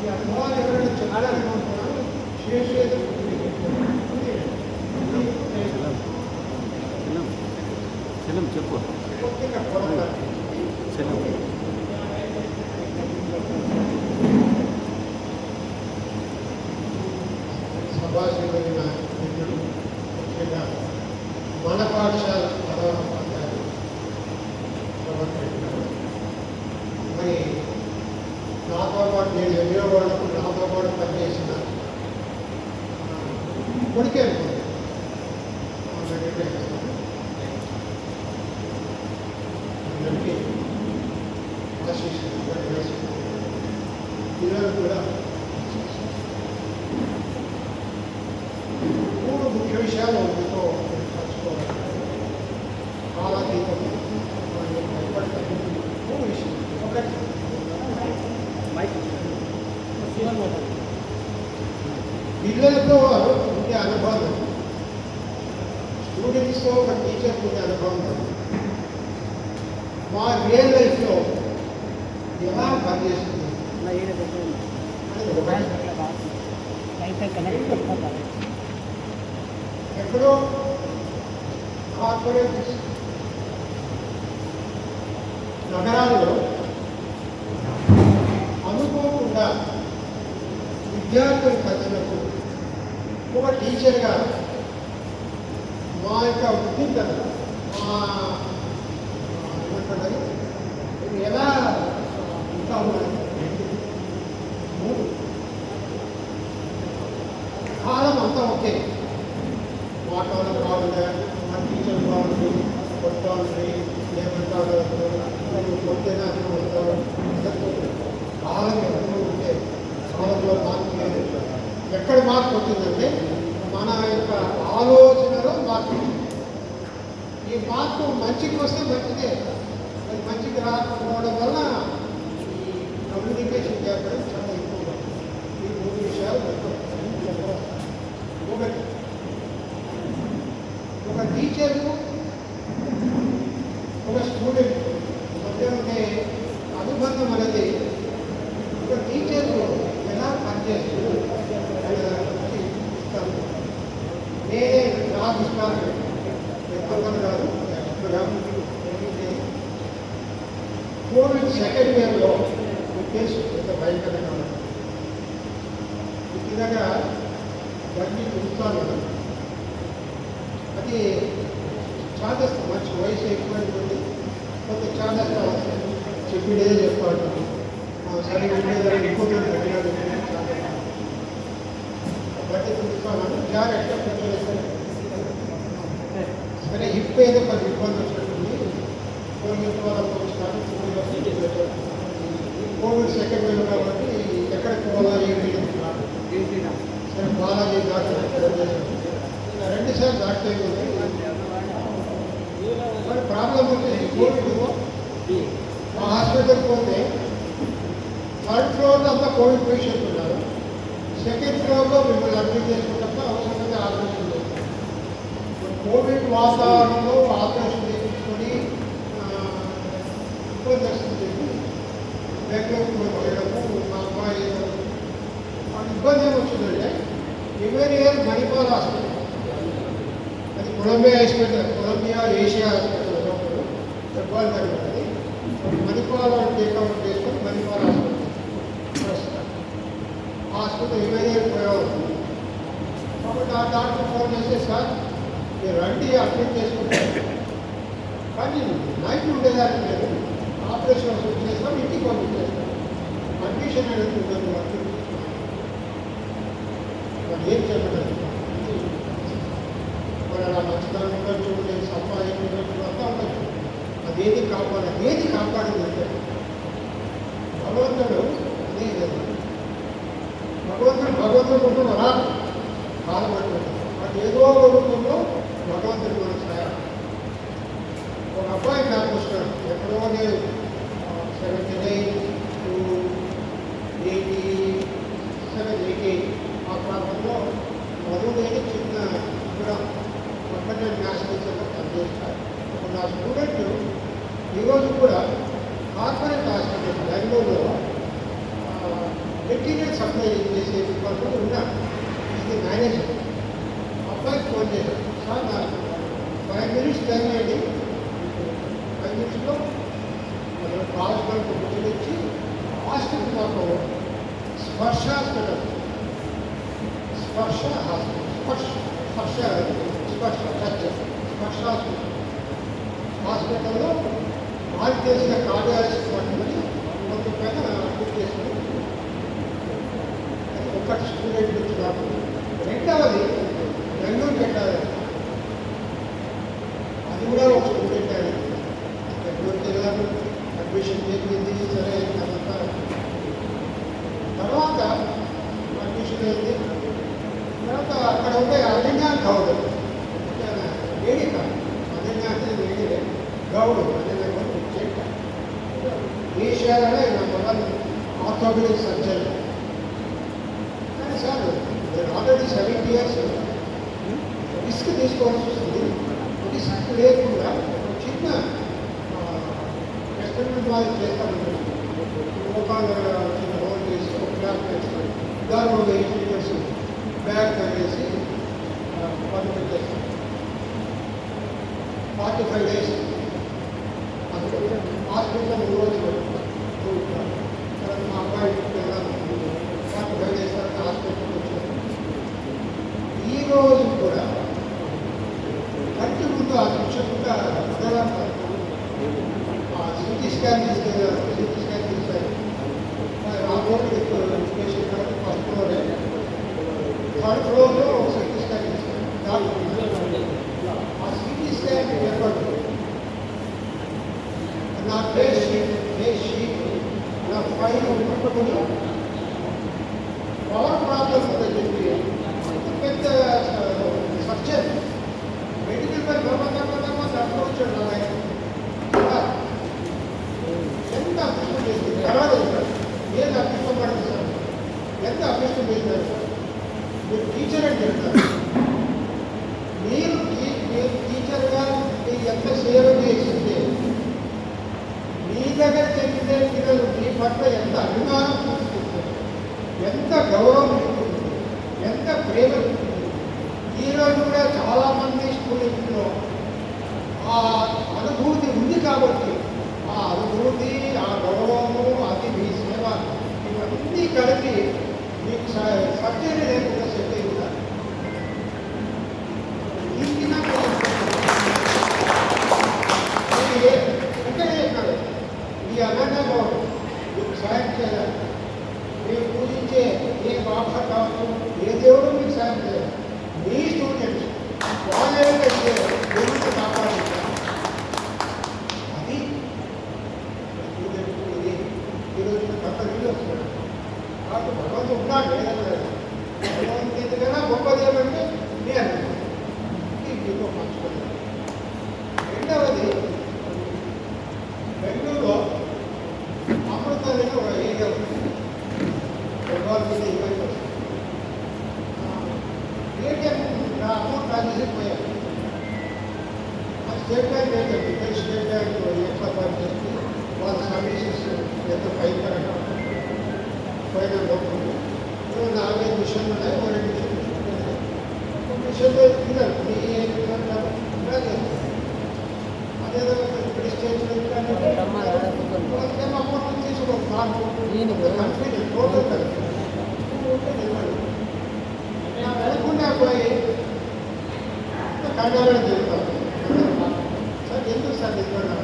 ఈ అనుభవాలు ఎవరైనా చెప్పాలనుకుంటున్నారు శేష చెప్పు సభాష్ ముఖ్యంగా మన పాఠశాల ప్రధానోపాధ్యాయులు మరి నాతో పాటు నేను ఎన్నో వాళ్ళకు నాతో పాటు పనిచేసిన కొడుకే అందరికీ పిల్లలు కూడా మూడు ముఖ్య విషయాలు మీతో పంచుకోవాలి. కాలాతీతం మూడు విషయాలు. ఒకటి పిల్లలతో ఉండే అనుభవం, స్టూడెంట్స్తో ఒక టీచర్కి ఉండే అనుభవం మా రియల్ లైఫ్లో ఎలా పనిచేస్తుంది ఎక్కడో కార్పొరేట్ నగరాల్లో అనుకోకుండా విద్యార్థులు కలిసినప్పుడు ఒక టీచర్గా మా యొక్క ఉద్యోగత మా ఏమంటారు ఎలా ఇంకా ఉన్నది కాలం అంతా ఒకే. వాతావరణం బాగుందా, మా టీచర్ బాగుంది, కొత్త ఉంది, ఏమంటారు కొత్తగా కాలం ఎప్పుడు ఉంటే కాలంలో మార్పు లేదు. ఎక్కడ మార్పు వచ్చిందంటే మన యొక్క ఆలోచనలో మార్పు. ఈ మార్పు మంచికి వస్తే మంచిదే, అది మంచికి రాకపోవడం వల్ల ఈ కమ్యూనికేషన్ గ్యాప్ అనేది చాలా ఎక్కువగా. ఈ మూడు విషయాలు ఒకటి, ఒక టీచర్కు ఒక స్టూడెంట్ మధ్య ఉండే అనుబంధం అనేది ఒక టీచర్కు ఎలా పనిచేస్తుంది ఇస్తాను. నేనే నాకు ఇస్తాను ఎక్కువగా కాదు. కోవిడ్ సెకండ్ వేవ్లో కేసు ఎంత భయంకరంగా ఉంది. ఇలాగా బండి చూస్తాను, అది చాలా మంచి వయసు ఎక్కువైంది. కొంత చాలా చెప్పిడే చెప్పాడు, సరిగ్గా ఉండేదాన్ని ఇంకొక బండి చూస్తాను జాగ్రత్త పెట్టేస్తాను. సరే హిప్ ఏదో కొంచెం ఇబ్బంది వచ్చినట్టుంది. కోవిడ్ సెకండ్ వేవ్ కాబట్టి ఎక్కడికి పోవాలి ఏంటి సరే బాలాజీ డాక్టర్ రెండుసార్లు డాక్టర్ అయిపోయింది. మరి ప్రాబ్లం వచ్చేసి కోవిడ్ మా హాస్పిటల్కి పోతే థర్డ్ ఫ్లోర్లో అంతా కోవిడ్ పేషెంట్ ఉన్నారు. సెకండ్ ఫ్లోర్లో మిమ్మల్ని అడ్మిట్ చేసుకుంటే అవసరమైతే ఆపరేషన్ చేస్తారు. కోవిడ్ వాతావరణంలో ఆపరేషన్ చేయించుకొని ఇబ్బంది వస్తుంది. బెంగళూరు వెళ్ళడము మా అమ్మాయి ఇబ్బంది ఏమొచ్చిందంటే ఎవరి ఇయర్ మణిపాల్ హాస్పిటల్, అది Columbia hospital, Columbia Asia hospital ఉన్నప్పుడు చెప్పాలి జరిగింది. మణిపాల్ టేక్అవుట్ చేసుకొని మణిపాల్ హాస్పిటల్ ఎవరి ఇయర్ పోయేవాళ్ళు. కాబట్టి ఆ డాక్టర్ ఫోన్ చేస్తే సార్ మీరు రండి అడ్మిట్ చేసుకుంటారు, కానీ నైట్ ఉండేదానికి లేదు, ఆపరేషన్ షూట్ చేస్తాం, ఇంటికి పంపించేస్తాం, అడ్మిషన్ అనేది ఉండదు. మరి ఏం చెప్పండి, మరి అలా మంచితనం ఉండొచ్చు, నేను సంపాదన ఉండొచ్చు, అంతా ఉండొచ్చు. అదేది కాపాడాలి, ఏది కాపాడింది అంటే భగవంతుడు అదే లేదు. భగవంతుడు ఉంటుంది అలా కాలపడుతుంది. అది ఏదో రూపంలో భగవంతుడు మనకు సహాయం. ఒక అబ్బాయి నాకు వస్తాడు ఎక్కడో నేను 78 to 87, 88 ఆ ప్రాంతంలో మధుదేవి చిన్న కూడా పక్కన నేషనల్ సెంటర్ పనిచేస్తారు. నా స్టూడెంట్ ఈరోజు కూడా కార్పొరేట్ హాస్పిటల్ బెంగళూరులో మెటీరియల్ సప్లై చేసే డిపార్ట్మెంట్ ఉన్నాడు. ఇది మేనేజర్. అబ్బాయికి ఫోన్ చేశాడు, సార్ నాకు 5 minutes టైం అయ్యింది, 5 minutesలో హాస్పిటల్ వచ్చి హాస్పిటల్ మాకు స్పర్శ హాస్పిటల్, స్పర్శ హాస్పిటల్, స్పర్శ స్పర్శ హాస్పిటల్లో వాళ్ళు చేసిన కార్డియాలజిస్ట్ పట్టుకొని మొత్తం పైన బుక్ చేసుకుని ఒకటి స్టూడెంట్ నుంచి కాకుండా రెండవది బెంగళూరు పెట్టాలి, అది కూడా ఒక స్టూడెంట్ ఆయన బెంగళూరుకి వెళ్ళాను, అడ్మిషన్ చేయింది, సరే తర్వాత అడ్మిషన్ అయింది. తర్వాత అక్కడ ఉండే అరణ్యాన్ని గౌడు వేడి కాదు, అరణ్యాన్ని వేడి గౌడు ఏషియాలోనే నెంబర్ 1 ఆర్థోపెడిక్ సర్జన్. కానీ సార్ ఆల్రెడీ 70 years రిస్క్ తీసుకోవాల్సి వస్తుంది. రిస్క్ లేకుండా చిన్న ఎక్స్పెరిమెంట్ వాళ్ళు చేస్తాను, మోకాలు చిన్న హోల్ చేసి ఒక క్లాస్ చేస్తాను, దాని ఒక 8 years బ్యాగ్ తగ్గేసి పని పెట్టేస్తాను. 45 days హాస్పిటల్లో 3 రోజులు మా అబ్బాయి 45 days తర్వాత హాస్పిటల్కి వచ్చాను. ఈ రోజు కూడా కంటి ముందు ఆ శిక్షకుగా సిటీ స్కాన్ తీసుకెళ్ళారు. సిటీ స్కాన్ తీశారు. ఆ రోడ్డు ఎడ్యుకేషన్ ఫస్ట్ ఫ్లోరే, థర్డ్ ఫ్లోర్లో ఒక సిటీ స్కాన్ తీశారు. ఆ సిటీ స్కాన్ ఏర్పడు నా ఫేస్ షీట్ నా ఫైల్ పట్టుకుని పవర్ ప్రాబ్లం ఉందని చెప్పి పెద్ద సర్జన్ మెడికల్ పై అప్రోచాడు. ఎంత అదృష్టం చేస్తుంది తర్వాత ఏది అదృష్టం పడింది సార్, ఎంత అదృష్టం చేశారు సార్. మీరు టీచర్ అని చెప్తారు, మీరు టీచర్గా మీరు ఎంత సేవ చేసిందే, మీ దగ్గర చెప్తే పిల్లలు మీ పట్ల ఎంత అభిమానం చూసుకుంటారు, ఎంత గౌరవం ఉంటుంది, ఎంత ప్రేమ ఉంటుంది. ఈరోజు కూడా చాలామంది స్టూడెంట్లో ఆ అనుభూతి ఉంది కాబట్టి ఆ అనుభూతి, ఆ గౌరవము, అది మీ సేవ ఇవన్నీ కలిపి మీకు సబ్జెక్ట్ లేకుండా సెట్ అయి ఉంటారు. వెంటనే చెప్పారు, ఈ అనంగా మీకు సాయం చేయాలి. మీరు పూజించే ఏ బాబా కావచ్చు, ఏ దేవుడు మీకు సాయం చేయాలి. మీ స్టూడెంట్స్ వాళ్ళేమైతే దేవుడిని కాపాడుతారు. అది స్టూడెంట్స్ ఈరోజు కొత్త వీళ్ళు వస్తున్నారు కాబట్టి భగవంతుడు ఉన్నాడు. భగవంతుడికైనా గొప్పది ఏమంటే మీ అనుభవం మీతో పంచుకోలేదు. రెండవది బెంగళూరులో అమృతని ఒక ఏరియా ఉంది, మీద ఇవ్వండి ఏటీఎం అమౌంట్ ట్రాన్సాక్షన్ పోయారు. స్టేట్ బ్యాంక్ ఏంటంటే స్టేట్ బ్యాంక్ ఎట్లా పనిచేసి వాళ్ళ సర్వీసెస్ ఎంత పైన పోతుంది. 4-5 మిషన్లు ఉన్నాయి, 2 మిషన్లు పిల్లలు అదేదో ఇప్పుడు స్టేజ్లో అమౌంట్ తీసుకోవాలి. కన్ఫ్యూజన్ టోటల్ కన్ఫ్యూజన్ వెళ్లకుండా పోయి కంగారు చెప్తాను సార్, ఎందుకు సార్ ఇవ్వడం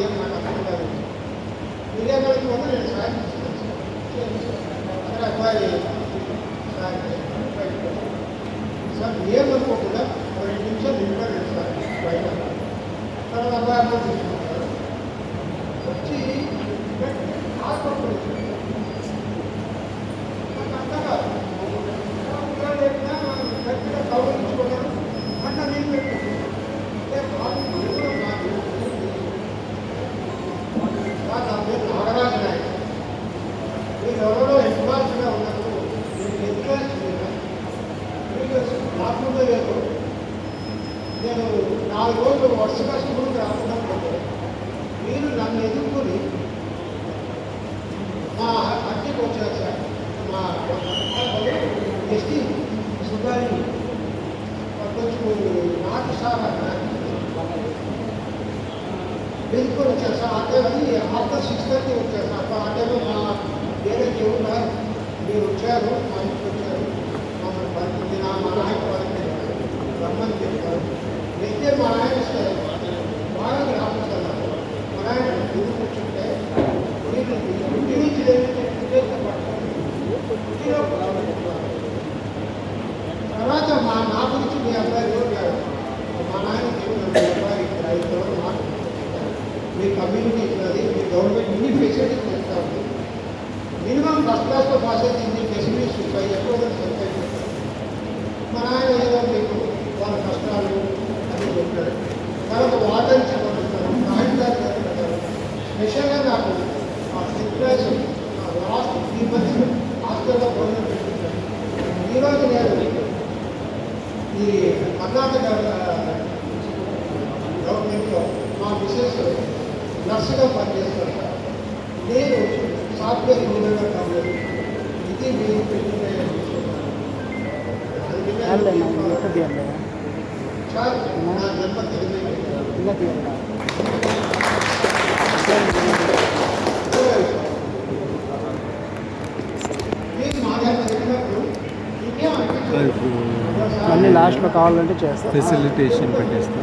ఏం నాకు అర్థం కాదు. మీరేమడికి వల్ల నేను సాయం చేస్తాను అబ్బాయి సార్ ఏమనుకోకుండా 2 నిమిషాలు నిలబడి సార్ బయట. తర్వాత అబ్బాయి అమౌంట్ తీసుకుంటారు, వచ్చి హాస్పిటల్ అంతగా గట్టిగా గౌరవించుకున్నాను. అన్న నేను పెట్టుకున్నాను నా పేరు నాగరాజు నాయక్. మీరు ఎవరో ఎంప్లాయీస్గా ఉన్నప్పుడు నేను ఎంప్లాయీస్ రాకుండా లేదు. నేను 4 రోజులు వరుసగా స్కూల్కి రాకుండా పోతే మీరు నన్ను ఎదుర్కొని మా అద్దెకి వచ్చారు సార్. మా ఎస్టీ సుబ్బారి కొంచెం నాటు సార్ బిల్కుల్ వచ్చారు సార్. అంటే అది ఆఫ్టర్ 6:30 వచ్చారు సార్. ఆ టైంలో మా వేరే దేవుడు మీరు వచ్చారు, మా ఇంటికి వచ్చారు, మమ్మల్ని పరిస్థితి మా నాయకు పరిస్థితి రమ్మని చెప్తారు. అయితే మా ఆయన ఇస్తారు బాగా రామచంద్ర మా ఆయన గుడి కూర్చుంటే మీరు ఇంటి నుంచి తర్వాత నా గురించి మీ అబ్బాయి చూడలేదు. మా నాయన చెప్పిన మీ అబ్బాయి 5 రోజులు మాట్లాడుతున్నారు. మీ కమ్యూనిటీ ఇస్తున్నది, మీ గవర్నమెంట్ ఇన్ని ఫెసిలిటీస్ చేస్తూ ఉంది. మినిమం ఫస్ట్ క్లాస్తో పాస్ అయితే ఇన్ని ఫెసిలిటీస్ ఉంటాయి, ఎక్కువ సంతోషం. మా నాయన ఏదో మీకు వాళ్ళ కష్టాలు అని చెప్పాడు. తర్వాత వాటర్ చెప్పబడుతున్నారు, రాజధాని జరుగుతున్నారు. స్పెషల్గా నాకు డిప్రెషన్ లాస్ట్ 3 months హాస్టల్లో భోజనం పెట్టుకుంటాను. ఈరోజు నేను ఈ కర్ణాటక గవర్నమెంట్లో మా మిసెస్ నర్సుగా పనిచేస్తాను. నేను సాఫ్ట్వేర్ ఇంజనీర్గా కాలేదు. ఇది మీరు పెట్టుకునే సార్ నా జన్మ తెలియదు. మీరు మా దగ్గర చెప్పినప్పుడు ఇంకేం అనిపించలేదు. అన్ని లాస్ట్లో కావాలంటే చేస్తాను. ఫెసిలిటేషన్ పెట్టేస్తా.